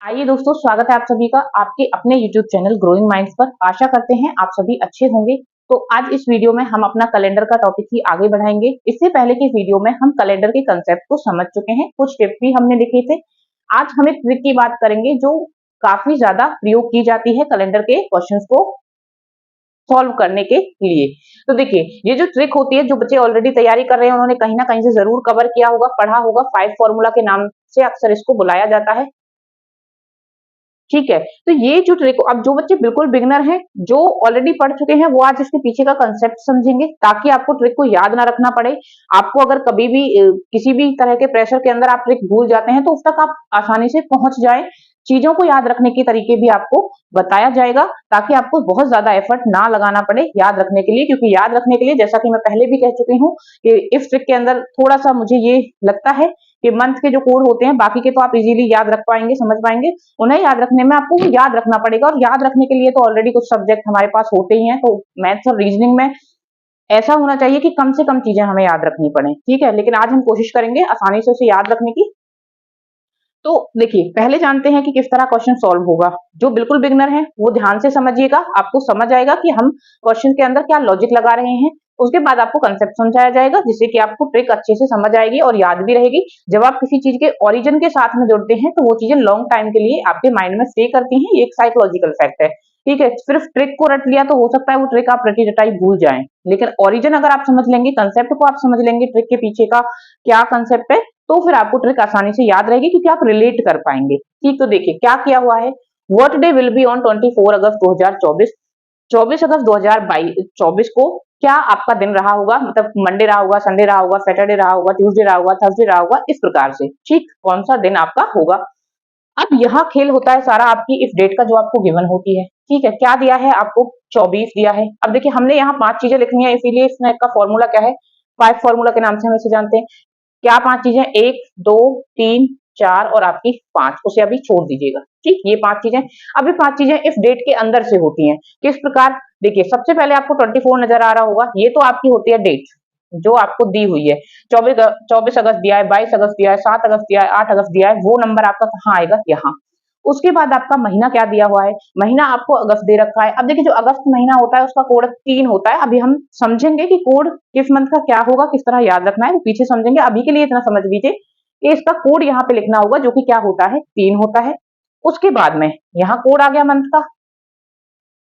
आइए दोस्तों, स्वागत है आप सभी का आपके अपने YouTube चैनल ग्रोइंग माइंड्स पर। आशा करते हैं आप सभी अच्छे होंगे। तो आज इस वीडियो में हम अपना कैलेंडर का टॉपिक ही आगे बढ़ाएंगे। इससे पहले की वीडियो में हम कैलेंडर के कंसेप्ट को समझ चुके हैं, कुछ टिप्स भी हमने लिखे थे। आज हम एक ट्रिक की बात करेंगे जो काफी ज्यादा प्रयोग की जाती है कैलेंडर के क्वेश्चंस को सॉल्व करने के लिए। तो देखिए, ये जो ट्रिक होती है, जो बच्चे ऑलरेडी तैयारी कर रहे हैं उन्होंने कहीं ना कहीं से जरूर कवर किया होगा, पढ़ा होगा। 5 फॉर्मूला के नाम से अक्सर इसको बुलाया जाता है। ठीक है, तो ये जो ट्रिक, अब जो बच्चे बिल्कुल बिगिनर हैं, जो ऑलरेडी पढ़ चुके हैं, वो आज इसके पीछे का कंसेप्ट समझेंगे ताकि आपको ट्रिक को याद ना रखना पड़े। आपको अगर कभी भी किसी भी तरह के प्रेशर के अंदर आप ट्रिक भूल जाते हैं तो उस तक आप आसानी से पहुंच जाए। चीजों को याद रखने के तरीके भी आपको बताया जाएगा ताकि आपको बहुत ज्यादा एफर्ट ना लगाना पड़े याद रखने के लिए। क्योंकि याद रखने के लिए, जैसा कि मैं पहले भी कह चुकी हूँ, कि इस ट्रिक के अंदर थोड़ा सा मुझे ये लगता है कि मंथ के जो कोड होते हैं, बाकी के तो आप इजीली याद रख पाएंगे, समझ पाएंगे। उन्हें याद रखने में आपको याद रखना पड़ेगा, और याद रखने के लिए तो ऑलरेडी कुछ सब्जेक्ट हमारे पास होते ही हैं। तो मैथ्स और रीजनिंग में ऐसा होना चाहिए कि कम से कम चीजें हमें याद रखनी पड़े। ठीक है, लेकिन आज हम कोशिश करेंगे आसानी से उसे याद रखने की। तो देखिए, पहले जानते हैं कि किस तरह क्वेश्चन सॉल्व होगा। जो बिल्कुल बिगनर है वो ध्यान से समझिएगा, आपको समझ आएगा कि हम क्वेश्चन के अंदर क्या लॉजिक लगा रहे हैं। उसके बाद आपको कंसेप्ट समझाया जाएगा, जिससे कि आपको ट्रिक अच्छे से समझ आएगी और याद भी रहेगी। जब आप किसी चीज के ओरिजिन के साथ में जुड़ते हैं तो वो चीजें लॉन्ग टाइम के लिए आपके माइंड में स्टे करती हैं। ये एक साइकोलॉजिकल फैक्ट है। ठीक है, सिर्फ ट्रिक को रट लिया तो हो सकता है वो ट्रिक आप रटी रटाई भूल जाएं, लेकिन ओरिजिन अगर आप समझ लेंगे, कंसेप्ट को आप समझ लेंगे, ट्रिक के पीछे का क्या कंसेप्ट है, तो फिर आपको ट्रिक आसानी से याद रहेगी, क्योंकि आप रिलेट कर पाएंगे। ठीक, तो देखिए क्या किया हुआ है। What day will be on 24 अगस्त 2024। 24 अगस्त 2024 को क्या आपका दिन रहा होगा, मतलब मंडे रहा होगा, संडे रहा होगा, सैटरडे रहा होगा, ट्यूसडे रहा होगा, थर्सडे रहा होगा, इस प्रकार से। ठीक, कौन सा दिन आपका होगा। अब यहाँ खेल होता है सारा आपकी इस डेट का जो आपको गिवन होती है। ठीक है, क्या दिया है आपको, 24 दिया है। अब देखिए, हमने यहाँ 5 चीजें लिखनी है, इसीलिए इसमें का फॉर्मूला क्या है, 5 फॉर्मूला के नाम से हम इसे जानते हैं। क्या 5 चीजें, 1 2 3 4 और आपकी 5, उसे अभी छोड़ दीजिएगा। ठीक, ये 5 चीजें। अभी 5 चीजें इस डेट के अंदर से होती हैं। किस प्रकार, देखिए सबसे पहले आपको 24 नजर आ रहा होगा, ये तो आपकी होती है डेट जो आपको दी हुई है। 24 अगस्त दिया है, 22 अगस्त दिया है, 7 अगस्त दिया है, 8 अगस्त दिया है, वो नंबर आपका कहाँ आएगा, यहाँ। उसके बाद आपका महीना क्या दिया हुआ है, महीना आपको अगस्त दे रखा है। अब देखिए, जो अगस्त महीना होता है उसका कोड 3 होता है। अभी हम समझेंगे कि कोड किस मंथ का क्या होगा, किस तरह याद रखना है, वो पीछे समझेंगे। अभी के लिए इतना समझ लीजिए कि इसका कोड यहाँ पे लिखना होगा, जो कि क्या होता है, 3 होता है। उसके बाद में यहाँ कोड आ गया मंथ का।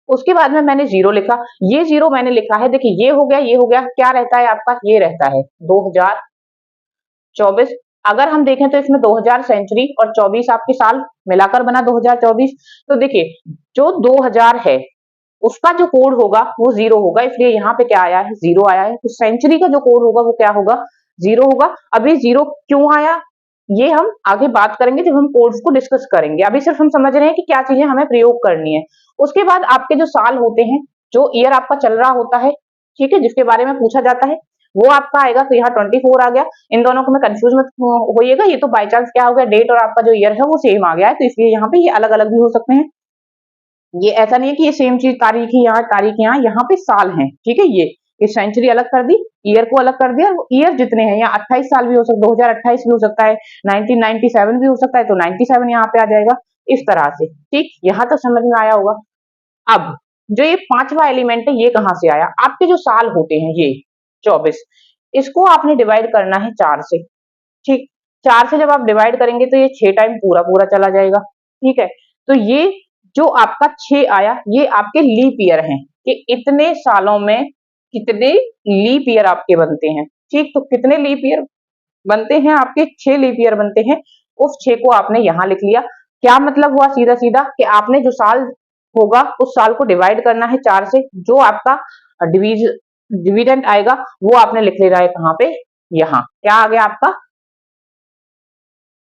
उसके बाद में मैंने जीरो लिखा, ये जीरो मैंने लिखा है। देखिए, ये हो गया, ये हो गया, क्या रहता है आपका, ये रहता है 2024। अगर हम देखें तो इसमें 2000 सेंचुरी और 24 आपके साल मिलाकर बना 2024। तो देखिए, जो 2000 है उसका जो कोड होगा वो जीरो होगा, इसलिए यहाँ पे क्या आया है, जीरो आया है। तो सेंचुरी का जो कोड होगा वो क्या होगा, जीरो होगा। अभी जीरो क्यों आया, ये हम आगे बात करेंगे जब हम कोड्स को डिस्कस करेंगे। अभी सिर्फ हम समझ रहे हैं कि क्या चीजें हमें प्रयोग करनी है। उसके बाद आपके जो साल होते हैं, जो ईयर आपका चल रहा होता है, ठीक है, जिसके बारे में पूछा जाता है, वो आपका आएगा। तो यहाँ 24 आ गया। इन दोनों को मैं कंफ्यूज मत होइएगा, ये तो बाई चांस क्या हो गया, डेट और आपका जो ईयर है वो सेम आ गया है, तो इसलिए यहाँ पे ये अलग अलग भी हो सकते हैं। ये ऐसा नहीं है कि ये सेम चीज, तारीख यहाँ पे साल है। ठीक है, ये सेंचुरी अलग कर दी, ईयर को अलग कर दिया। ईयर जितने हैं, यहाँ 28 साल भी हो सकता है, 2028 भी हो सकता है, 1997 भी हो सकता है, तो 97 यहाँ पे आ जाएगा, इस तरह से। ठीक, यहाँ तक समझ में आया होगा। अब जो ये 5वां एलिमेंट है, ये कहाँ से आया, आपके जो साल होते हैं ये 24, इसको आपने डिवाइड करना है 4 से। ठीक, 4 से जब आप डिवाइड करेंगे तो ये 6 टाइम पूरा पूरा चला जाएगा। ठीक है, तो ये जो आपका 6 आया, ये आपके लीप ईयर हैं, कि इतने सालों में कितने लीप ईयर आपके बनते हैं। ठीक, तो कितने लीप ईयर बनते हैं आपके, 6 लीप ईयर बनते हैं। उस 6 को आपने यहां लिख लिया। क्या मतलब हुआ, सीधा सीधा कि आपने जो साल होगा उस साल को डिवाइड करना है 4 से। जो आपका डिविडेंड आएगा वो आपने लिख लेना है कहाँ पे, यहाँ। क्या आ गया आपका,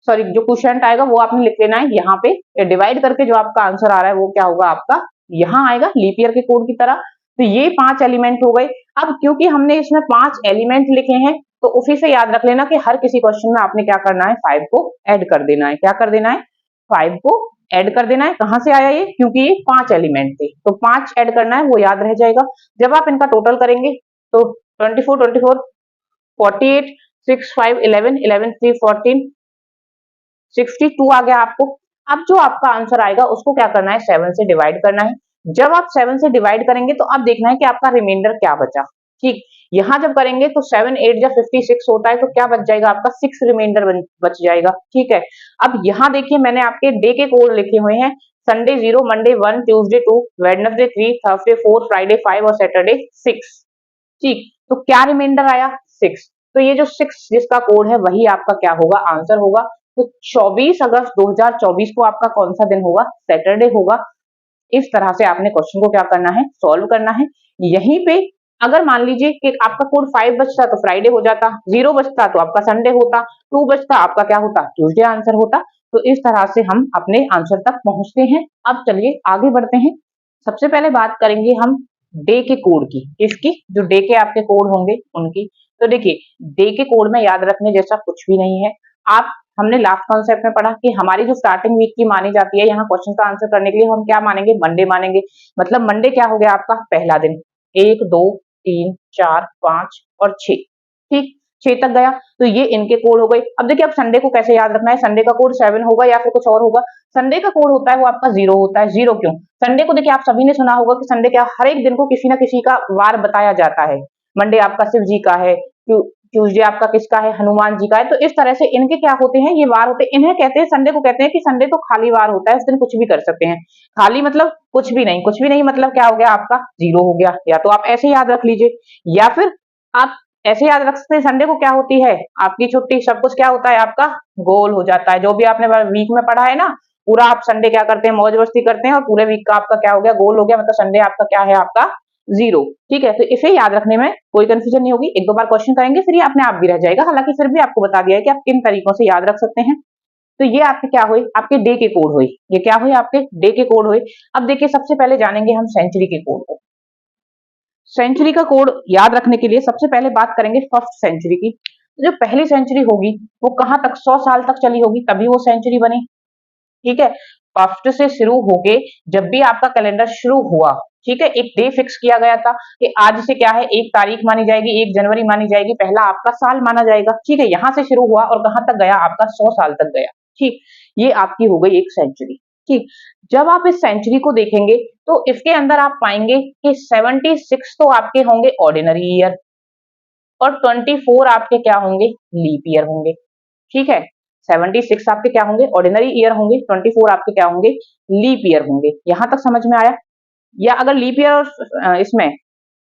सॉरी, जो क्वेश्चन आएगा वो आपने लिख लेना है यहाँ पे। डिवाइड करके जो आपका आंसर आ रहा है वो क्या होगा आपका, यहाँ आएगा, लीप ईयर के कोड की तरह। तो ये 5 एलिमेंट हो गए। अब क्योंकि हमने इसमें 5 एलिमेंट लिखे हैं, तो उसी से याद रख लेना कि हर किसी क्वेश्चन में आपने क्या करना है, 5 को ऐड कर देना है। क्या कर देना है, 5 को ऐड कर देना है। कहां से आया ये, क्योंकि ये 5 एलिमेंट थे, तो 5 ऐड करना है, वो याद रह जाएगा। जब आप इनका टोटल करेंगे तो 24 48 6 5 11 11 3 14 62 आ गया आपको। अब जो आपका आंसर आएगा उसको क्या करना है, 7 से डिवाइड करना है। जब आप 7 से डिवाइड करेंगे तो अब देखना है कि आपका रिमाइंडर क्या बचा। ठीक, यहाँ जब करेंगे तो 7 8 या 56 होता है, तो क्या बच जाएगा आपका 6 रिमाइंडर बच जाएगा। ठीक है, अब यहाँ देखिए मैंने आपके डे के कोड लिखे हुए हैं, Sunday 0, Monday 1, Tuesday 2, Wednesday 3, Thursday 4, Friday 5 और सैटरडे 6। ठीक, तो क्या रिमाइंडर आया 6। तो ये जो 6 जिसका कोड है वही आपका क्या होगा, आंसर होगा। तो 24 अगस्त 2024 को आपका कौन सा दिन होगा, सैटरडे होगा। इस तरह से आपने क्वेश्चन को क्या करना है, सॉल्व करना है। यहीं पे अगर मान लीजिए कि आपका कोड 5 बचता तो फ्राइडे हो जाता, 0 बचता तो आपका संडे होता, 2 बचता आपका क्या होता, ट्यूसडे आंसर होता। तो इस तरह से हम अपने आंसर तक पहुंचते हैं। अब चलिए आगे बढ़ते हैं। सबसे पहले बात करेंगे हम डे के कोड की, इसकी जो डे के आपके कोड होंगे उनकी। तो देखिए डे के कोड में याद रखने जैसा कुछ भी नहीं है। आप हमने लास्ट कॉन्सेप्ट में पढ़ा कि हमारी जो स्टार्टिंग वीक की मानी जाती है, यहाँ क्वेश्चन का आंसर करने के लिए हम क्या मानेंगे, मंडे मानेंगे। मतलब मंडे क्या हो गया आपका पहला दिन, 1 2 3 4 5 और 6। ठीक, 6 तक गया, तो ये इनके कोड हो गए। अब देखिए अब संडे को कैसे याद रखना है, संडे का कोड 7 होगा या फिर कुछ और होगा। संडे का कोड होता है वो आपका 0 होता है। 0 क्यों, संडे को देखिए आप सभी ने सुना होगा कि संडे क्या, हर एक दिन को किसी ना किसी का वार बताया जाता है। मंडे आपका शिव जी का है, ट्यूसडे आपका किसका है, हनुमान जी का है। तो इस तरह से इनके क्या होते हैं, ये वार होते हैं। इन्हें कहते हैं, संडे को कहते हैं कि संडे तो खाली वार होता है, उस दिन कुछ भी कर सकते हैं। खाली मतलब कुछ भी नहीं, कुछ भी नहीं मतलब क्या हो गया आपका 0 हो गया। या तो आप ऐसे याद रख लीजिए, या फिर आप ऐसे याद रख सकते हैं, संडे को क्या होती है आपकी छुट्टी, सब कुछ क्या होता है आपका गोल हो जाता है। जो भी आपने वीक में पढ़ा है ना, पूरा आप संडे क्या करते हैं, मौज मस्ती करते हैं और पूरे वीक का आपका क्या हो गया, गोल हो गया। मतलब संडे आपका क्या है, आपका 0। ठीक है, तो इसे याद रखने में कोई कंफ्यूजन नहीं होगी। एक दो बार क्वेश्चन करेंगे फिर ये अपने आप भी रह जाएगा। हालांकि फिर भी आपको बता दिया है कि आप किन तरीकों से याद रख सकते हैं। तो ये आपके क्या हुए, आपके डे के कोड हुए। ये क्या हुए, आपके डे के कोड हुए। अब देखिए सबसे पहले जानेंगे हम सेंचुरी के कोड को। सेंचुरी का कोड याद रखने के लिए सबसे पहले बात करेंगे फर्स्ट सेंचुरी की। तो जो पहली सेंचुरी होगी वो कहां तक, 100 साल तक चली होगी, तभी वो सेंचुरी बनी। ठीक है, फर्स्ट से शुरू होके जब भी आपका कैलेंडर शुरू हुआ, ठीक है, एक डे फिक्स किया गया था कि आज से क्या है, 1 तारीख मानी जाएगी, 1 जनवरी मानी जाएगी, पहला आपका साल माना जाएगा। ठीक है, यहां से शुरू हुआ और कहां तक गया, आपका 100 साल तक गया। ठीक, ये आपकी हो गई एक सेंचुरी। ठीक, जब आप इस सेंचुरी को देखेंगे तो इसके अंदर आप पाएंगे कि 76 तो आपके होंगे ऑर्डिनरी ईयर और 24 आपके क्या होंगे, लीप ईयर होंगे। ठीक है, 76 आपके क्या होंगे, ऑर्डिनरी ईयर होंगे, 24 आपके क्या होंगे, लीप ईयर होंगे। यहां तक समझ में आया? या अगर लीप ईयर इसमें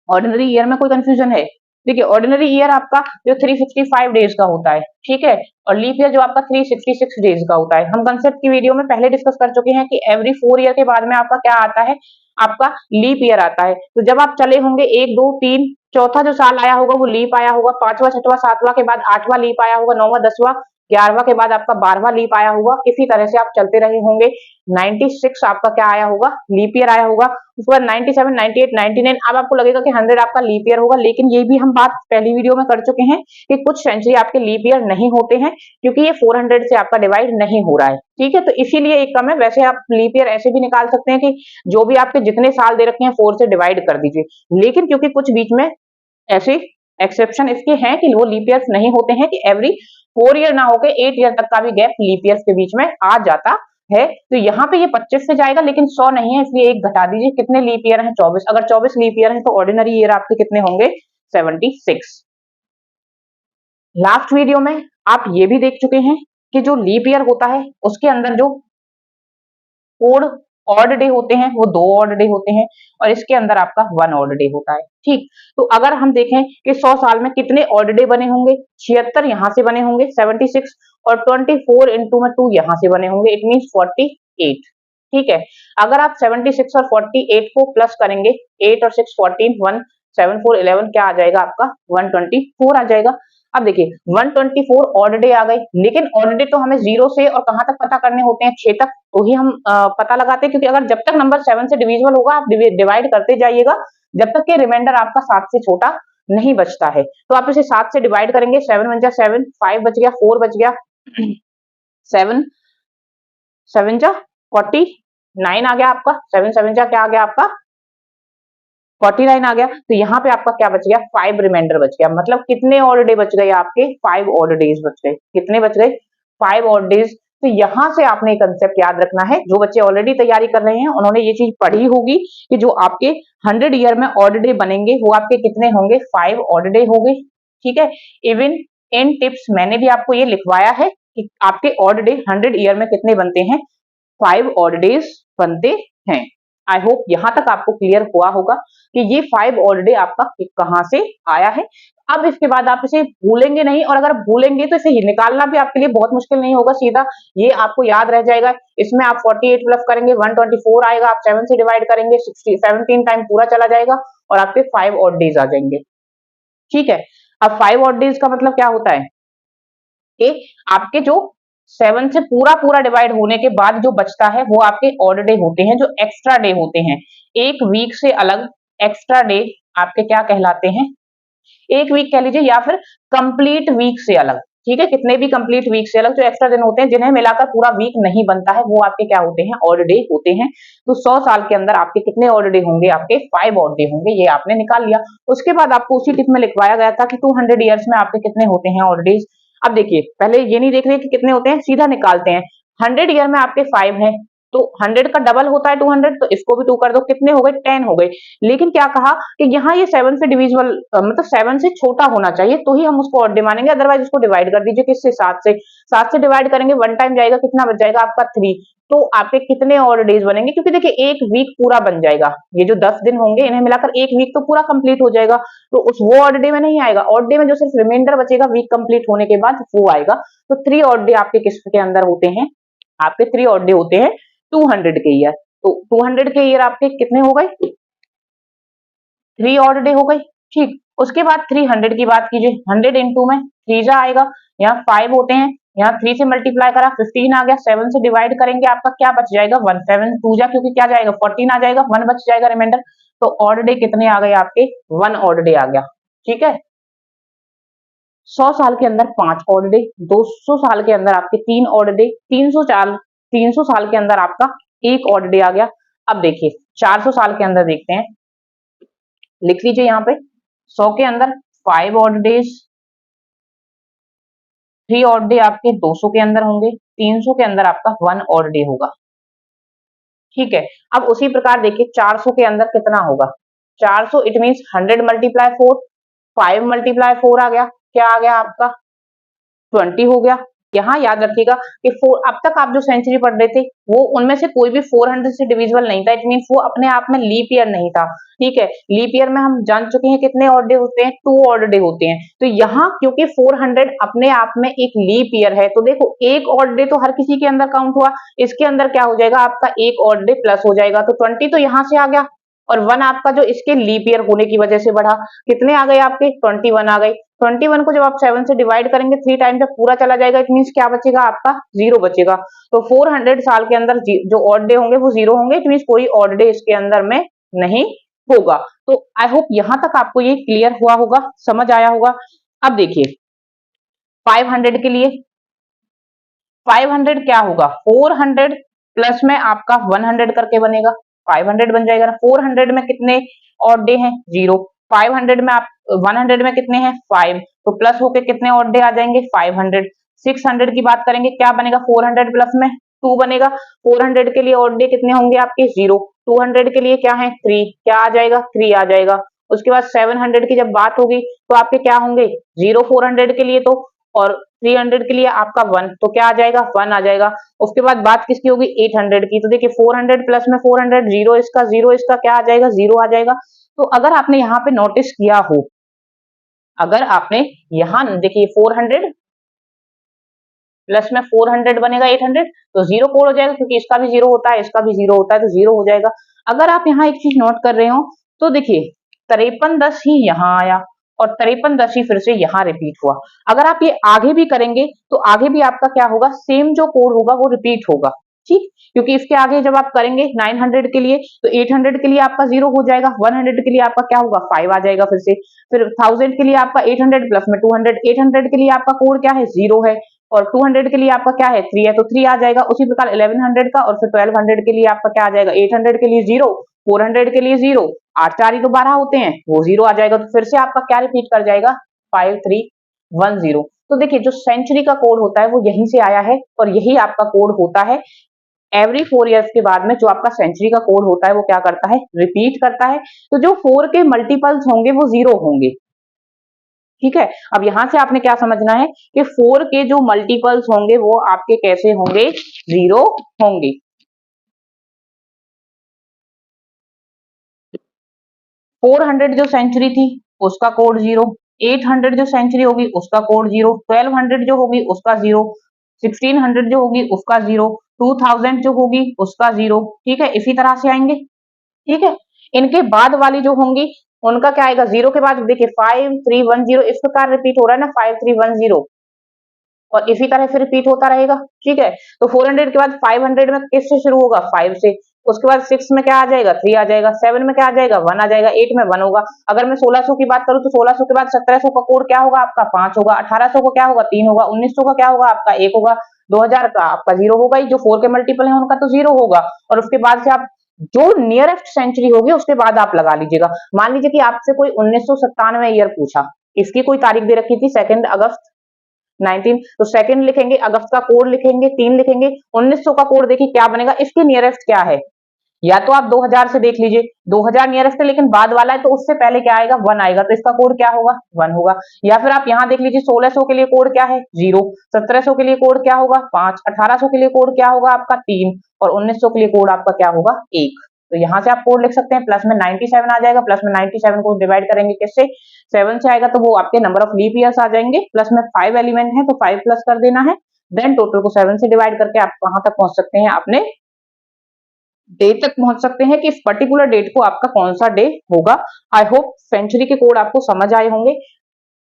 ऑर्डिनरी ईयर में कोई कंफ्यूजन है, देखिए ऑर्डिनरी ईयर आपका जो 365 डेज का होता है, ठीक है, और लीप ईयर जो आपका 366 डेज का होता है। हम कंसेप्ट की वीडियो में पहले डिस्कस कर चुके हैं कि एवरी 4 ईयर के बाद में आपका क्या आता है, आपका लीप ईयर आता है। तो जब आप चले होंगे 1 2 3, चौथा जो साल आया होगा वो लीप आया होगा, पांचवा छठवां सातवां के बाद आठवां लीप आया होगा, नौवां 10वां 11वां के बाद आपका 12वां लीप आया होगा। इसी तरह से आप चलते रहे होंगे। 96 आपका क्या आया होगा, लीप ईयर आया होगा। उसके बाद 97 98 99, अब आपको लगेगा कि 100 आपका लीप ईयर होगा। लेकिन ये भी हम बात पहली वीडियो में कर चुके हैं कि कुछ सेंचुरी आपके लीप ईयर नहीं होते हैं, क्योंकि ये 400 से आपका डिवाइड नहीं हो रहा है। ठीक है, तो इसीलिए एक कम है। वैसे आप लीप ईयर ऐसे भी निकाल सकते हैं कि जो भी आपके जितने साल दे रखे हैं 4 से डिवाइड कर दीजिए। लेकिन क्योंकि कुछ बीच में ऐसे एक्सेप्शन इसके हैं कि वो लीप ईयर नहीं होते हैं, कि एवरी 4 ईयर ना होकर 8 ईयर तक का भी गैप लीप ईयर के बीच में आ जाता है। तो यहाँ पे ये 25 से जाएगा, लेकिन 100 नहीं है, इसलिए एक घटा दीजिए। कितने लीप ईयर हैं, 24। अगर 24 लीप ईयर है तो ऑर्डिनरी ईयर आपके कितने होंगे, 76। लास्ट वीडियो में आप ये भी देख चुके हैं कि जो लीप ईयर होता है उसके अंदर जो कोड ऑड डे होते हैं वो 2 ऑड डे होते हैं, और इसके अंदर आपका 1 ऑड डे होता है। ठीक, तो अगर हम देखें कि 100 साल में कितने ऑड डे बने होंगे, 76 यहां से बने होंगे 76, और 24 इंटू में 2 यहां से बने होंगे, इट मीन 48। ठीक है, अगर आप 76 और 48 को प्लस करेंगे, 8 और 6 14, 1 7 4 11, क्या आ जाएगा आपका 124 आ जाएगा। अब देखिए 124 ऑड डे आ गए, लेकिन ऑड डे तो हमें 0 से और कहां तक पता करने होते हैं, 6 तक। तो ही हम पता लगाते हैं, क्योंकि अगर जब तक नंबर 7 से डिविजिबल होगा आप डिवाइड करते जाइएगा, जब तक कि रिमाइंडर आपका 7 से छोटा नहीं बचता है। तो आप इसे 7 से डिवाइड करेंगे, 7 1 जा 7, 5 बच गया, 4 बच गया, 7 7 जा 49 आ गया आपका, 7 7 जा क्या आ गया आपका 49 आ गया। तो यहाँ पे आपका क्या बच गया, 5 रिमाइंडर बच गया। मतलब कितने ऑड डे बच गए आपके, 5 ऑड डेज बच गए। कितने बच गए, 5 ऑड डेज तो यहाँ से आपने कंसेप्ट याद रखना है। जो बच्चे ऑलरेडी तैयारी कर रहे हैं उन्होंने ये चीज पढ़ी होगी कि जो आपके 100 ईयर में ऑड डे बनेंगे वो आपके कितने होंगे, 5 ऑड डे होंगे। ठीक है, इवन इन टिप्स मैंने भी आपको ये लिखवाया है कि आपके ऑड डे 100 ईयर में कितने बनते हैं, 5 ऑड डेज बनते हैं। आई होप यहां तक आपको क्लियर हुआ होगा कि ये 5 ऑड डे आपका कहां से आया है। अब इसके बाद आप इसे भूलेंगे नहीं, और अगर भूलेंगे तो इसे निकालना भी आपके लिए बहुत मुश्किल नहीं होगा, सीधा ये आपको याद रह जाएगा। इसमें आप 48 प्लस करेंगे 124 आएगा, आप 7 से डिवाइड करेंगे 17 टाइम पूरा चला जाएगा और आपके 5 ऑड डेज आ जाएंगे। ठीक है, अब 5 ऑड डेज का मतलब क्या होता है कि आपके जो 7 से पूरा पूरा डिवाइड होने के बाद जो बचता है वो आपके ऑड डे होते हैं, जो एक्स्ट्रा डे होते हैं। एक वीक से अलग एक्स्ट्रा डे आपके क्या कहलाते हैं, एक वीक कह लीजिए या फिर कंप्लीट वीक से अलग। ठीक है, कितने भी कंप्लीट वीक से अलग जो एक्स्ट्रा दिन होते हैं जिन्हें मिलाकर पूरा वीक नहीं बनता है वो आपके क्या होते हैं, ऑड डे होते हैं। तो 100 साल के अंदर आपके कितने ऑड डे होंगे, आपके 5 ऑड डे होंगे, ये आपने निकाल लिया। उसके बाद आपको उसी टिप में लिखवाया गया था कि 200 ईयर्स में आपके कितने होते हैं ऑड डेज। अब देखिए, पहले ये नहीं देख रहे कि कितने होते हैं, सीधा निकालते हैं। 100 ईयर में आपके 5 हैं तो 100 का डबल होता है 200, तो इसको भी 2 कर दो, कितने हो गए, 10 हो गए। लेकिन क्या कहा कि यहाँ ये 7 से डिविजिबल मतलब 7 से छोटा होना चाहिए तो ही हम उसको ऑड डे मानेंगे, अदरवाइज उसको डिवाइड कर दीजिए किससे, 7 से डिवाइड करेंगे 1 टाइम जाएगा, कितना बच जाएगा आपका 3। तो आपके कितने ऑड डेज बनेंगे, क्योंकि देखिए एक वीक पूरा बन जाएगा, ये जो 10 दिन होंगे इन्हें मिलाकर एक वीक तो पूरा कंप्लीट हो जाएगा। तो उस वो ऑड डे में नहीं आएगा, ऑड डे में जो सिर्फ रिमाइंडर बचेगा वीक कंप्लीट होने के बाद वो आएगा। तो 3 ऑड डे आपके किसके अंदर होते हैं, आपके 3 ऑड डे होते हैं 200 के ईयर। तो 200 के ईयर आपके कितने हो गए, 3 ऑड डे हो गई। ठीक, उसके बाद 300 की बात कीजिए, 100 इंटू में 3 जा आएगा, यहाँ 5 होते हैं, यहाँ 3 से मल्टीप्लाई करा 15 आ गया, 7 से डिवाइड करेंगे आपका क्या बच जाएगा 1, 7 2 जा, क्योंकि क्या जाएगा 14 आ जाएगा, 1 बच जाएगा रिमाइंडर। तो ऑड डे कितने आ गए आपके, 1 ऑड डे आ गया। ठीक है, 100 साल के अंदर 5 ऑड डे, 200 साल के अंदर आपके 3 ऑड डे, 300 साल के अंदर आपका 1 ऑड डे आ गया। अब देखिए 400 साल के अंदर देखते हैं, लिख लीजिए यहाँ पे 100 के अंदर 5 ऑड डेज, 3 ऑड डे आपके 200 के अंदर होंगे, 300 के अंदर आपका 1 ऑड डे होगा। ठीक है, अब उसी प्रकार देखिए 400 के अंदर कितना होगा, 400 इट मीन 100 मल्टीप्लाई 4, 5 मल्टीप्लाई 4 आ गया, क्या आ गया आपका 20 हो गया। यहाँ याद रखिएगा कि 4 अब तक आप जो सेंचुरी पढ़ रहे थे वो उनमें से कोई भी 400 से डिविजिबल नहीं था, इट मीन वो अपने आप में लीप ईयर नहीं था। ठीक है, लीप ईयर में हम जान चुके हैं कितने ऑड डे होते हैं, 2 ऑड डे होते हैं। तो यहाँ क्योंकि 400 अपने आप में एक लीप ईयर है तो देखो एक ऑड डे तो हर किसी के अंदर काउंट हुआ, इसके अंदर क्या हो जाएगा आपका एक ऑड डे प्लस हो जाएगा, तो 20 तो यहाँ से आ गया और 1 आपका जो इसके लीप ईयर होने की वजह से बढ़ा, कितने आ गए आपके 21 आ गए। 21 को जब आप 7 से डिवाइड करेंगे 3 टाइम जब पूरा चला जाएगा, इट मींस क्या बचेगा आपका 0 बचेगा। तो 400 साल के अंदर जो ऑड डे होंगे वो 0 होंगे, इट मींस कोई ऑड डे इसके अंदर में नहीं होगा। तो आई होप यहां तक आपको ये क्लियर हुआ होगा, समझ आया होगा। अब देखिए 500 के लिए 500 क्या होगा, 400 प्लस में आपका 100 करके बनेगा, 500 बन जाएगा ना। 400 में कितने ऑड डे हैं 0, 500 में आप 100 में कितने हैं 5, तो प्लस होके कितने ऑड डे आ जाएंगे 500। 600 की बात करेंगे क्या बनेगा, 400 प्लस में 2 बनेगा, 400 के लिए ऑड डे कितने होंगे आपके 0, 200 के लिए क्या है 3, क्या आ जाएगा 3 आ जाएगा। उसके बाद 700 की जब बात होगी तो आपके क्या होंगे 0 400 के लिए तो, और 300 के लिए आपका 1, तो क्या आ जाएगा 1 आ जाएगा। उसके बाद बात किसकी होगी 800 की, तो देखिए 400 प्लस में 400, 0 इसका क्या आ जाएगा 0 आ जाएगा। तो अगर आपने यहाँ पे नोटिस किया हो, अगर आपने यहाँ देखिए 400 प्लस में 400 बनेगा 800, तो 0 कोड हो जाएगा क्योंकि इसका भी 0 होता है, इसका भी 0 होता है, तो 0 हो जाएगा। अगर आप यहाँ एक चीज नोट कर रहे हो तो देखिए 5310 ही यहाँ आया और 5310 ही फिर से यहाँ रिपीट हुआ। अगर आप ये आगे भी करेंगे तो आगे भी आपका क्या होगा, सेम जो कोड होगा वो रिपीट होगा। ठीक, क्योंकि इसके आगे जब आप करेंगे 900 के लिए तो 800 के लिए आपका 0 हो जाएगा, 100 के लिए आपका क्या होगा 5 आ जाएगा फिर 1000 के लिए आपका 800 प्लस में 200, 800 के लिए आपका कोड क्या है 0 है, और 200 के लिए आपका क्या है 3 है, तो 3 आ जाएगा। उसी प्रकार 1100 का और फिर 1200 के लिए आपका क्या आ जाएगा, 800 के लिए 0, 400 के लिए 0, 8 4 ही तो 12 होते हैं, वो 0 आ जाएगा। तो फिर से आपका क्या रिपीट कर जाएगा 5 3, 10। तो देखिए जो सेंचुरी का कोड होता है वो यहीं से आया है और यही आपका कोड होता है। एवरी 4 इयर्स के बाद में जो आपका सेंचुरी का कोड होता है वो क्या करता है, रिपीट करता है। तो जो 4 के मल्टीपल्स होंगे वो 0 होंगे। ठीक है, अब यहां से आपने क्या समझना है कि 4 के जो मल्टीपल्स होंगे वो आपके कैसे होंगे, 0 होंगे। 400 जो सेंचुरी थी उसका कोड 0, 800 जो सेंचुरी होगी उसका कोड 0, 1200 जो होगी उसका 0, 1600 जो होगी उसका 0, 2000 जो होगी उसका 0। ठीक है, इसी तरह से आएंगे। ठीक है, इनके बाद वाली जो होंगी उनका क्या आएगा, 0 के बाद देखिए 5310 इस प्रकार रिपीट हो रहा है ना, 5310 और इसी तरह से रिपीट होता रहेगा। ठीक है, तो 400 के बाद 500 में किससे शुरू होगा, 5 से। उसके बाद 6 में क्या आ जाएगा, 3 आ जाएगा। 7 में क्या आ जाएगा, 1 आ जाएगा। 8 में 1 होगा। अगर मैं 1600 की बात करूं तो 1600 के बाद 1700 का कोड क्या होगा आपका, 5 होगा। 1800 का क्या होगा, 3 होगा। 1900 का क्या होगा आपका, 1 होगा। 2000 का आपका 0 होगा ही, जो 4 के मल्टीपल है उनका तो 0 होगा। और उसके बाद से आप जो नियरेस्ट सेंचुरी होगी उसके बाद आप लगा लीजिएगा। मान लीजिए कि आपसे कोई 1997 ईयर पूछा, इसकी कोई तारीख दे रखी थी 2 अगस्त 19, तो सेकंड लिखेंगे, अगस्त का कोड लिखेंगे, 3 लिखेंगे। 1900 का कोड देखिए क्या बनेगा, इसके नियरेस्ट क्या है, या तो आप 2000 से देख लीजिए, 2000 नियरेस्ट है लेकिन बाद वाला है तो उससे पहले क्या आएगा, 1 आएगा, तो इसका कोड क्या होगा, 1 होगा। या फिर आप यहां देख लीजिए 1600 के लिए कोड क्या है, 0, 1700 के लिए कोड क्या होगा, 5, 1800 के लिए कोड क्या होगा आपका, 3 और 1900 के लिए कोड आपका क्या होगा, 1। तो यहां से आप कोड लिख सकते हैं, प्लस में 97 आ जाएगा, प्लस में 97 को डिवाइड करेंगे किससे, 7 से आएगा, तो वो आपके नंबर ऑफ लीप ईयर्स आ जाएंगे। प्लस में 5 एलिमेंट है तो 5 प्लस कर देना है, देन टोटल को 7 से डिवाइड करके आप कहां तक पहुंच सकते हैं, अपने डेट तक पहुंच सकते हैं कि इस पर्टिकुलर डेट को आपका कौन सा डे होगा। आई होप सेंचुरी के कोड आपको समझ आए होंगे।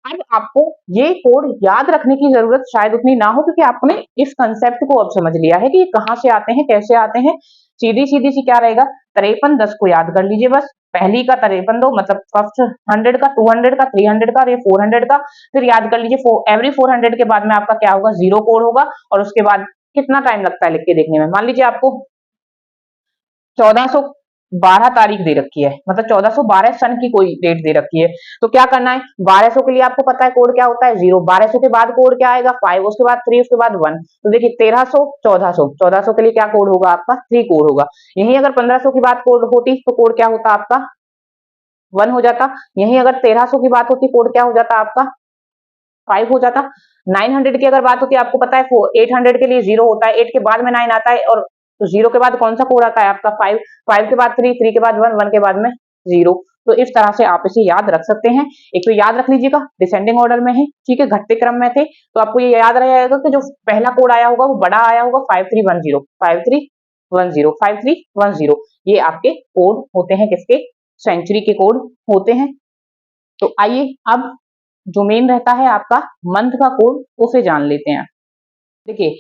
अब आपको ये कोड याद रखने की जरूरत शायद उतनी ना हो, क्योंकि आपने इस कंसेप्ट को अब समझ लिया है कि ये कहां से आते हैं, कैसे आते हैं। सीधी सीधी सी क्या रहेगा, 5310 को याद कर लीजिए बस। पहली का 53 दो, मतलब फर्स्ट 100 का, 200 का, 300 का और ये 400 का। फिर याद कर लीजिए एवरी 400 के बाद में आपका क्या होगा, 0 कोड होगा। और उसके बाद कितना टाइम लगता है लिख के देखने में, मान लीजिए आपको 1412 तारीख दे रखी है, मतलब 1412 सन की कोई डेट दे रखी है, तो क्या करना है, 1200 के लिए आपको पता है कोड क्या होता है, 0। 1200 के बाद कोड क्या आएगा, 5, उसके बाद 3, उसके बाद 1। तो देखिए 1300, 1400, 1400 के लिए क्या कोड होगा आपका, 3 कोड होगा। यही अगर 1500 की बात कोड होती तो कोड क्या होता आपका, 1 हो जाता। यही अगर 1300 की बात होती कोड क्या हो जाता आपका, 5 हो जाता। 900 की अगर बात होती है, आपको पता है 800 के लिए 0 होता है, 8 के बाद में 9 आता है, और तो 0 के बाद कौन सा कोड आता है आपका, 5, 5 के बाद 3, 3 के बाद 1, 1 के बाद में 0। तो इस तरह से आप इसे याद रख सकते हैं। एक तो याद रख लीजिएगा डिसेंडिंग ऑर्डर में है, ठीक है, घटते क्रम में थे, तो आपको ये याद रहेगा कि जो पहला कोड आया होगा वो बड़ा आया होगा, 5310, 5310, 5310, ये आपके कोड होते हैं, किसके, सेंचुरी के कोड होते हैं। तो आइए अब जो मेन रहता है आपका मंथ का कोड, उसे जान लेते हैं। देखिए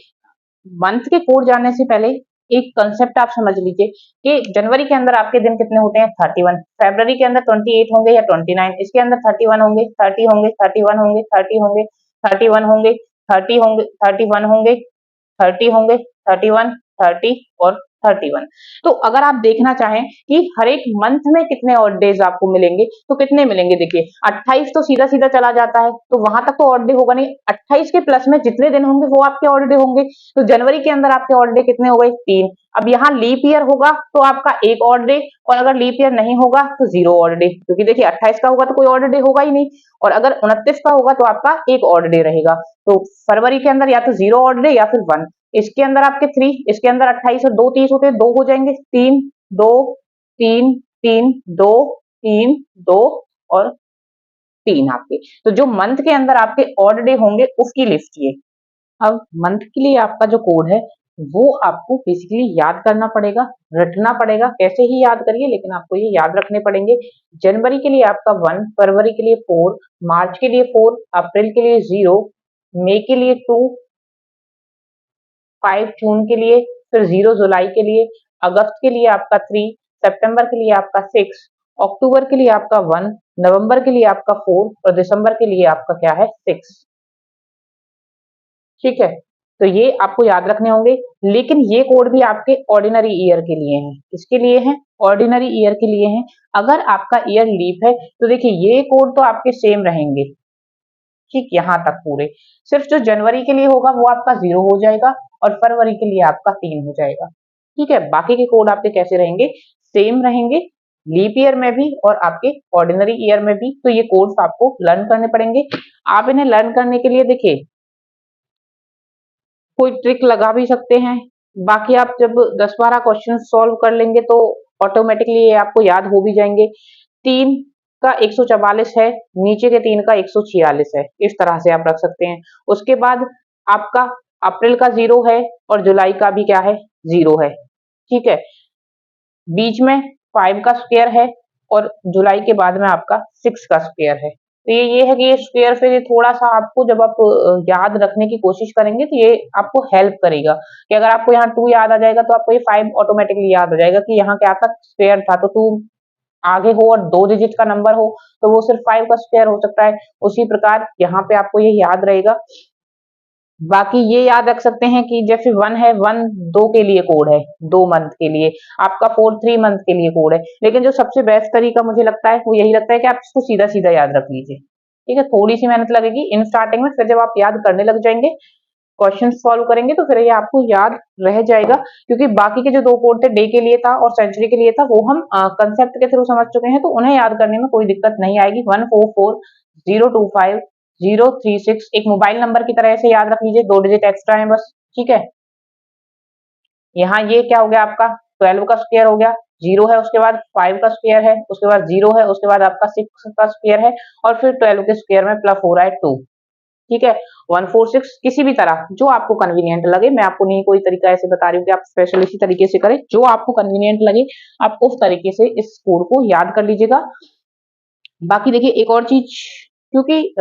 मंथ के कोड जानने से पहले एक कंसेप्ट आप समझ लीजिए कि जनवरी के अंदर आपके दिन कितने होते हैं, 31। फरवरी के अंदर 28 होंगे या 29, इसके अंदर 31 होंगे, 30 होंगे, 31 होंगे, 30 होंगे, 31 होंगे, 30 होंगे, 31 होंगे, 30 होंगे, 31, 30 और 31। तो अगर आप देखना चाहें कि हर एक मंथ में कितने ऑड डेज आपको मिलेंगे, तो कितने मिलेंगे, देखिए 28 तो सीधा सीधा चला जाता है, तो वहां तक तो ऑड डे होगा नहीं। 28 के प्लस में जितने दिन होंगे वो आपके ऑड डे होंगे। तो जनवरी के अंदर आपके ऑड डे कितने हो गए, 3। अब यहाँ लीप ईयर होगा तो आपका एक ऑड डे, और अगर लीप ईयर नहीं होगा तो 0 ऑड डे, क्योंकि देखिए 28 का होगा तो कोई ऑड डे होगा ही नहीं, और अगर 29 का होगा तो आपका एक ऑड डे रहेगा। तो फरवरी के अंदर या तो 0 ऑड डे या फिर 1। इसके अंदर आपके 3, इसके अंदर 28 और 2 30 होते हैं, 2 हो जाएंगे, 3 2 3 3 2 3 2 और 3 आपके। तो जो मंथ के अंदर आपके ऑड डे होंगे उसकी लिस्ट ये। अब मंथ के लिए आपका जो कोड है वो आपको बेसिकली याद करना पड़ेगा, रटना पड़ेगा, कैसे ही याद करिए लेकिन आपको ये याद रखने पड़ेंगे। जनवरी के लिए आपका 1, फरवरी के लिए 4, मार्च के लिए 4, अप्रैल के लिए 0, मई के लिए 2, 5 जून के लिए, फिर 0 जुलाई के लिए, अगस्त के लिए आपका 3, सितंबर के लिए आपका 6, अक्टूबर के लिए आपका 1, नवंबर के लिए आपका 4 और दिसंबर के लिए आपका क्या है, 6। ठीक है, तो ये आपको याद रखने होंगे। लेकिन ये कोड भी आपके ऑर्डिनरी ईयर के लिए हैं। किसके लिए हैं, ऑर्डिनरी ईयर के लिए हैं। अगर आपका ईयर लीप है तो देखिए ये कोड तो आपके सेम रहेंगे, ठीक, यहाँ तक पूरे। सिर्फ जो जनवरी के लिए होगा वो आपका 0 हो जाएगा और फरवरी के लिए आपका 3 हो जाएगा। ठीक है, बाकी के कोड आपके कैसे रहेंगे, सेम रहेंगे, लीप ईयर में भी और आपके ऑर्डिनरी ईयर में भी। तो ये कोड्स आपको लर्न करने पड़ेंगे। आप इन्हें लर्न करने के लिए देखिए कोई ट्रिक लगा भी सकते हैं। बाकी आप जब 10-12 क्वेश्चन सॉल्व कर लेंगे तो ऑटोमेटिकली ये आपको याद हो भी जाएंगे। 3 का 144 है, नीचे के 3 का 146 है, इस तरह से आप रख सकते हैं। उसके बाद आपका अप्रैल का 0 है और जुलाई का भी क्या है, 0 है। ठीक है, बीच में 5 का स्क्वायर है और जुलाई के बाद में आपका 6 का स्क्वायर है। तो ये है कि ये स्क्वायर फिर थोड़ा सा आपको जब आप याद रखने की कोशिश करेंगे तो ये आपको हेल्प करेगा कि अगर आपको यहाँ 2 याद आ जाएगा तो आपको ये 5 ऑटोमेटिकली याद हो जाएगा कि यहाँ क्या था, स्क्वायर था। तो 2 आगे हो और 2 डिजिट का नंबर हो तो वो सिर्फ 5 का स्क्वायर हो सकता है। उसी प्रकार यहाँ पे आपको ये याद रहेगा। बाकी ये याद रख सकते हैं कि जैसे 1 है, 1 2 के लिए कोड है, 2 मंथ के लिए, आपका 4 3 मंथ के लिए कोड है। लेकिन जो सबसे बेस्ट तरीका मुझे लगता है वो यही लगता है कि आप इसको सीधा-सीधा याद रख लीजिए। ठीक है, थोड़ी-सी मेहनत लगेगी इन स्टार्टिंग में, फिर जब आप याद करने लग जाएंगे, क्वेश्चन सॉल्व करेंगे तो फिर ये आपको याद रह जाएगा। क्योंकि बाकी के जो 2 कोड थे, डे के लिए था और सेंचुरी के लिए था, वो हम कंसेप्ट के थ्रू समझ चुके हैं, तो उन्हें याद करने में कोई दिक्कत नहीं आएगी। 144025 036 एक मोबाइल नंबर की तरह से याद रख लीजिए, 2 डिजिट एक्स्ट्रा है बस। ठीक है, यहाँ ये क्या हो गया आपका 12 का स्क्वायर हो गया, 0 है, उसके बाद 5 का स्क्वायर है, उसके बाद 0 है, उसके बाद आपका 6 का स्क्वायर है और फिर 12 के स्क्वायर में प्लस हो रहा है 2। ठीक है, 146 किसी भी तरह जो आपको कन्वीनियंट लगे, मैं आपको नहीं कोई तरीका ऐसे बता रही हूँ कि आप स्पेशल इसी तरीके से करें, जो आपको कन्वीनियंट लगे आप उस तरीके से इस कोड को याद कर लीजिएगा। बाकी देखिए एक और चीज, क्योंकि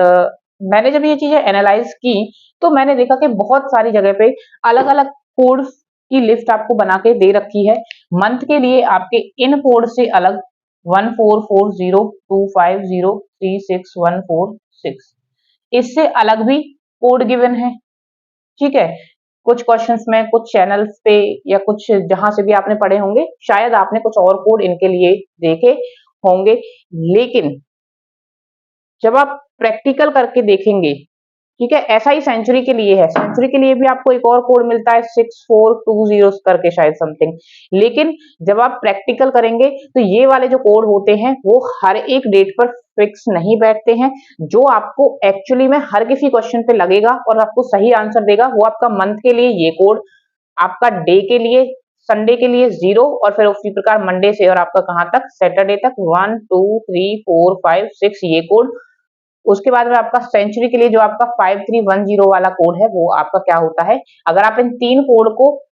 मैंने जब ये चीजें एनालाइज की तो मैंने देखा कि बहुत सारी जगह पे अलग अलग कोड की लिस्ट आपको बना के दे रखी है। मंथ के लिए आपके इन कोड से अलग 144025036146, इससे अलग भी कोड गिवन है। ठीक है, कुछ क्वेश्चंस में, कुछ चैनल्स पे या कुछ जहां से भी आपने पढ़े होंगे, शायद आपने कुछ और कोड इनके लिए देखे होंगे। लेकिन जब आप प्रैक्टिकल करके देखेंगे, ठीक है, ऐसा ही सेंचुरी के लिए है, सेंचुरी के लिए भी आपको एक और कोड मिलता है 6420 करके शायद समथिंग। लेकिन जब आप प्रैक्टिकल करेंगे तो ये वाले जो कोड होते हैं वो हर एक डेट पर फिक्स नहीं बैठते हैं। जो आपको एक्चुअली में हर किसी क्वेश्चन पे लगेगा और आपको सही आंसर देगा वो आपका मंथ के लिए ये कोड, आपका डे के लिए, संडे के लिए 0 और फिर उसी प्रकार मंडे से और आपका कहां तक, सैटरडे तक 1 2 3 4 5 6 ये कोड। उसके बाद में आपका सेंचुरी के लिए जो आपका 5310 वाला कोड है वो आपका क्या होता है। अगर आप इन 3 कोड को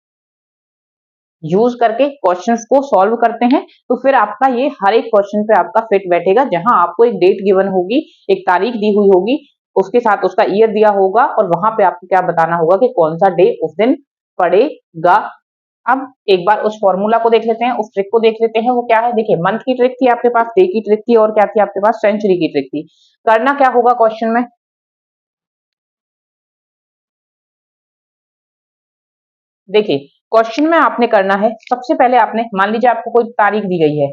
यूज करके क्वेश्चंस को सॉल्व करते हैं तो फिर आपका ये हर एक क्वेश्चन पे आपका फिट बैठेगा, जहां आपको एक डेट गिवन होगी, एक तारीख दी हुई होगी, उसके साथ उसका ईयर दिया होगा और वहां पे आपको क्या बताना होगा कि कौन सा डे उस दिन पड़ेगा। अब एक बार उस फॉर्मूला को देख लेते हैं, उस ट्रिक को देख लेते हैं, वो क्या है। देखिए मंथ की ट्रिक थी आपके पास, डे की ट्रिक थी और क्या थी आपके पास, सेंचुरी की ट्रिक थी। करना क्या होगा क्वेश्चन में, देखिए क्वेश्चन में आपने करना है, सबसे पहले आपने मान लीजिए आपको कोई तारीख दी गई है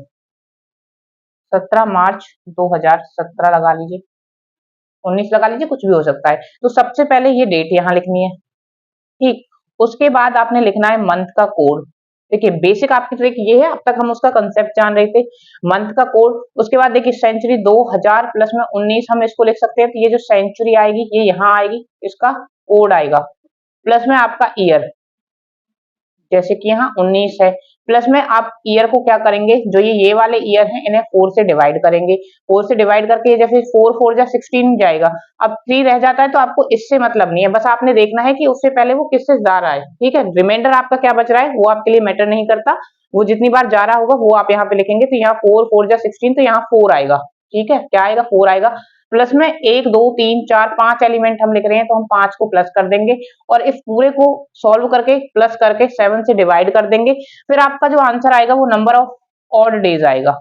17 मार्च 2017 लगा लीजिए, 19 लगा लीजिए, कुछ भी हो सकता है। तो सबसे पहले ये डेट यहाँ लिखनी है। ठीक, उसके बाद आपने लिखना है मंथ का कोड। देखिए बेसिक आपकी ट्रिक ये है, अब तक हम उसका कंसेप्ट जान रहे थे, मंथ का कोड। उसके बाद देखिए सेंचुरी 2000 प्लस में 19 हम इसको लिख सकते हैं, तो ये जो सेंचुरी आएगी ये यहाँ आएगी, इसका कोड आएगा, प्लस में आपका ईयर, जैसे कि यहाँ 19 है, प्लस में आप ईयर को क्या करेंगे, जो ये वाले ईयर हैं इन्हें 4 से डिवाइड करेंगे, 4 से डिवाइड करके जैसे 4 4 जा 16 जाएगा, अब 3 रह जाता है, तो आपको इससे मतलब नहीं है, बस आपने देखना है कि उससे पहले वो किससे जा रहा है। ठीक है, रिमाइंडर आपका क्या बच रहा है वो आपके लिए मैटर नहीं करता, वो जितनी बार जा रहा होगा वो आप यहाँ पे लिखेंगे। तो यहाँ 4 4 जा 16, तो यहाँ 4 आएगा। ठीक है, क्या आएगा, 4 आएगा, प्लस में 1 2 3 4 5 एलिमेंट हम लिख रहे हैं तो हम 5 को प्लस कर देंगे और इस पूरे को सॉल्व करके प्लस करके 7 से डिवाइड कर देंगे। फिर आपका जो आंसर आएगा वो नंबर ऑफ ऑड डेज आएगा,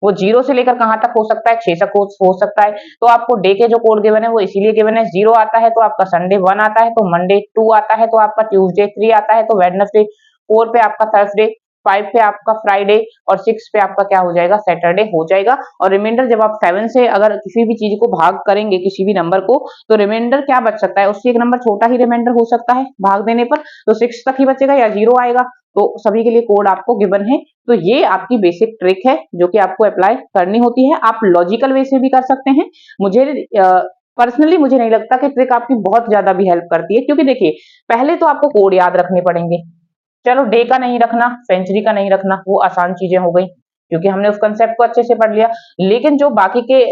वो 0 से लेकर कहां तक हो सकता है, 6 तक हो सकता है। तो आपको डे के जो कोड गिवन है वो इसीलिए गिवन है, 0 आता है तो आपका संडे 1 आता है, तो मंडे 2 आता है, तो आपका ट्यूसडे 3 आता है, तो वेडनेसडे 4 पे आपका थर्सडे 5 पे आपका फ्राइडे और 6 पे आपका क्या हो जाएगा, सैटरडे हो जाएगा। और रिमाइंडर जब आप 7 से अगर किसी भी चीज को भाग करेंगे, किसी भी नंबर को, तो रिमाइंडर क्या बच सकता है, उससे एक नंबर छोटा ही रिमाइंडर हो सकता है भाग देने पर, तो 6 तक ही बचेगा या 0 आएगा। तो सभी के लिए कोड आपको गिवन है। तो ये आपकी बेसिक ट्रिक है जो कि आपको अप्लाई करनी होती है। आप लॉजिकल वे से भी कर सकते हैं। मुझे पर्सनली मुझे नहीं लगता कि ट्रिक आपकी बहुत ज्यादा भी हेल्प करती है, क्योंकि देखिए पहले तो आपको कोड याद रखने पड़ेंगे। चलो डे का नहीं रखना, सेंचुरी का नहीं रखना, वो आसान चीजें हो गई क्योंकि हमने उस कंसेप्ट को अच्छे से पढ़ लिया। लेकिन जो बाकी के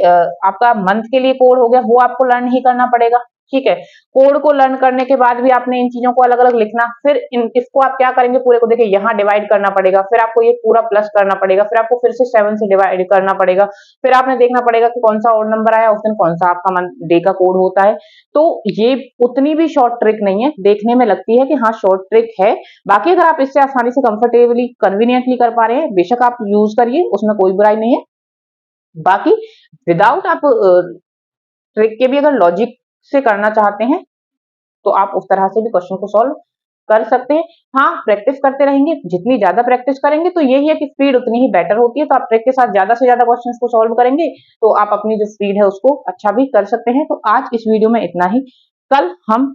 आपका मंथ के लिए कोड हो गया, वो आपको लर्न ही करना पड़ेगा। ठीक है, कोड को लर्न करने के बाद भी आपने इन चीजों को अलग अलग लिखना, फिर इसको आप क्या करेंगे, पूरे को देखिए यहाँ डिवाइड करना पड़ेगा, फिर आपको ये पूरा प्लस करना पड़ेगा, फिर आपको फिर से 7 से डिवाइड करना पड़ेगा, फिर आपने देखना पड़ेगा कि कौन सा ऑड नंबर आया उस दिन, कौन सा आपका मंथ डे का कोड होता है। तो ये उतनी भी शॉर्ट ट्रिक नहीं है, देखने में लगती है कि हाँ शॉर्ट ट्रिक है। बाकी अगर आप इससे आसानी से कंफर्टेबली कन्वीनियंटली कर पा रहे हैं, बेशक आप यूज करिए, उसमें कोई बुराई नहीं है। बाकी विदाउट आप ट्रिक के भी अगर लॉजिक से करना चाहते हैं तो आप उस तरह से भी क्वेश्चन को सॉल्व कर सकते हैं। हाँ, प्रैक्टिस करते रहेंगे, जितनी ज्यादा प्रैक्टिस करेंगे तो यही है कि स्पीड उतनी ही बेटर होती है। तो आप ट्रिक के साथ ज्यादा से ज्यादा क्वेश्चंस को सॉल्व करेंगे तो आप अपनी जो स्पीड है उसको अच्छा भी कर सकते हैं। तो आज इस वीडियो में इतना ही। कल हम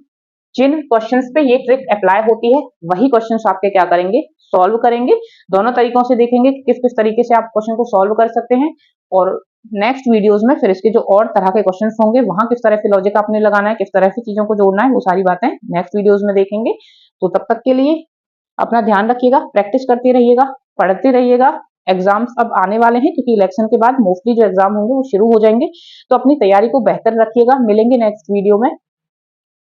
जिन क्वेश्चंस पे ये ट्रिक अप्लाई होती है वही क्वेश्चंस आपके क्या करेंगे, सॉल्व करेंगे। दोनों तरीकों से देखेंगे कि किस किस तरीके से आप क्वेश्चन को सॉल्व कर सकते हैं। और नेक्स्ट वीडियोस में फिर इसके जो और तरह के क्वेश्चंस होंगे, वहां किस तरह से लॉजिक आपने लगाना है, किस तरह से चीजों को जोड़ना है, वो सारी बातें नेक्स्ट वीडियोस में देखेंगे। तो तब तक के लिए अपना ध्यान रखिएगा, प्रैक्टिस करते रहिएगा, पढ़ते रहिएगा। एग्जाम्स अब आने वाले हैं क्योंकि इलेक्शन के बाद मोस्टली जो एग्जाम होंगे वो शुरू हो जाएंगे। तो अपनी तैयारी को बेहतर रखिएगा। मिलेंगे नेक्स्ट वीडियो में।